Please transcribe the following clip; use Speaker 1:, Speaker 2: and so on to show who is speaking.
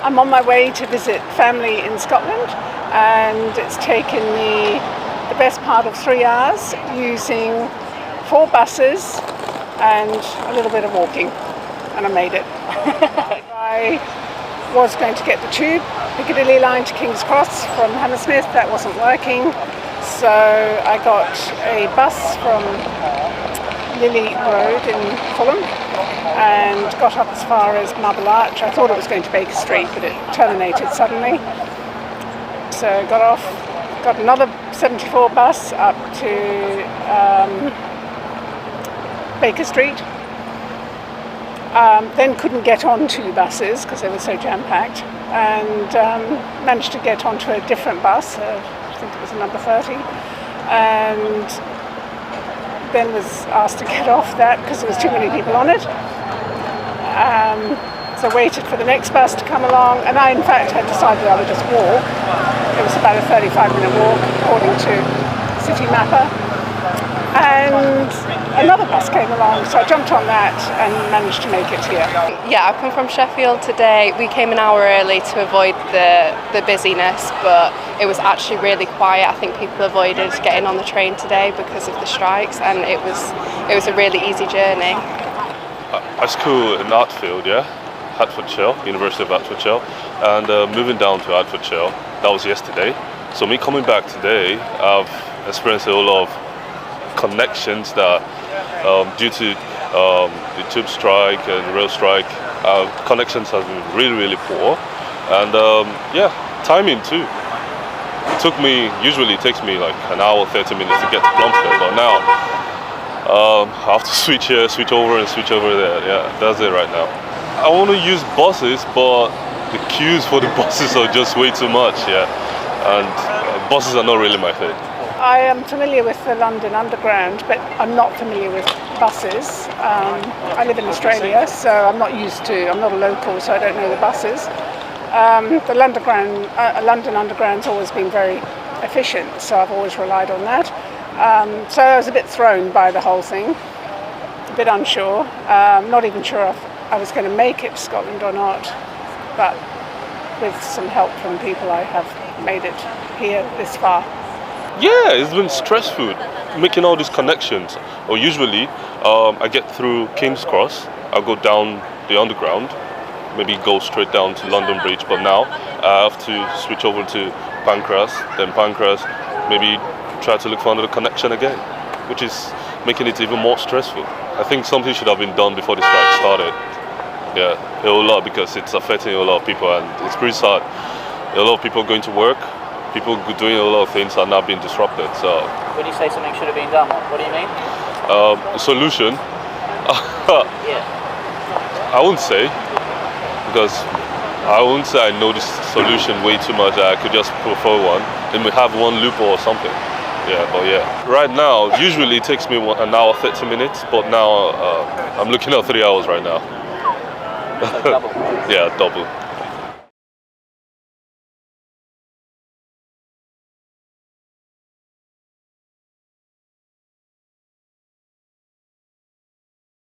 Speaker 1: I'm on my way to visit family in Scotland, and it's taken me the best part of 3 hours using 4 buses and a little bit of walking, and I made it. I was going to get the tube, Piccadilly line to King's Cross from Hammersmith. That wasn't working, so I got a bus from Lily Road in Fulham and got up as far as Marble Arch. I thought it was going to Baker Street, but it terminated suddenly. So got off, got another 74 bus up to Baker Street. Then couldn't get on 2 buses because they were so jam-packed, and managed to get onto a different bus, I think it was a number 30, and then was asked to get off that because there was too many people on it. So waited for the next bus to come along, and I in fact had decided I would just walk. It was about a 35-minute walk according to City Mapper, and another bus came along, so I jumped on that and managed to make it here.
Speaker 2: Yeah, I've come from Sheffield today. We came an hour early to avoid the busyness, but it was actually really quiet. I think people avoided getting on the train today because of the strikes, and it was a really easy journey.
Speaker 3: I school in Hartfield, Hertfordshire, University of Hertfordshire, and moving down to Hertfordshire, that was yesterday. So me coming back today, I've experienced a whole lot of connections that due to the tube strike and rail strike, connections have been really poor, and timing too. Usually it takes me like an hour 30 minutes to get to Plumstead, but now I have to switch here, switch over and switch over there. Yeah, that's it right now. I want to use buses, but the queues for the buses are just way too much, and buses are not really my thing.
Speaker 1: I am familiar with the London Underground, but I'm not familiar with buses. I live in Australia, so I'm not a local, so I don't know the buses. The London Underground's always been very efficient, so I've always relied on that. So I was a bit thrown by the whole thing, a bit unsure, not even sure if I was going to make it to Scotland or not, but with some help from people I have made it here this far.
Speaker 3: Yeah, it's been stressful making all these connections. Or usually, I get through King's Cross, I'll go down the underground, maybe go straight down to London Bridge, but now I have to switch over to Pancras, then Pancras, maybe try to look for another connection again, which is making it even more stressful. I think something should have been done before the strike started. Yeah, a whole lot, because it's affecting a lot of people, and it's pretty sad. A lot of people going to work, people doing a lot of things are now being disrupted. So
Speaker 4: when you say something should have been done, what do you mean?
Speaker 3: The solution, I wouldn't say, because I wouldn't say I know this solution way too much that I could just prefer one and we have one loophole or something. Right now, usually it takes me an hour 30 minutes, but now I'm looking at 3 hours right now.
Speaker 4: So double.
Speaker 3: Yeah, double.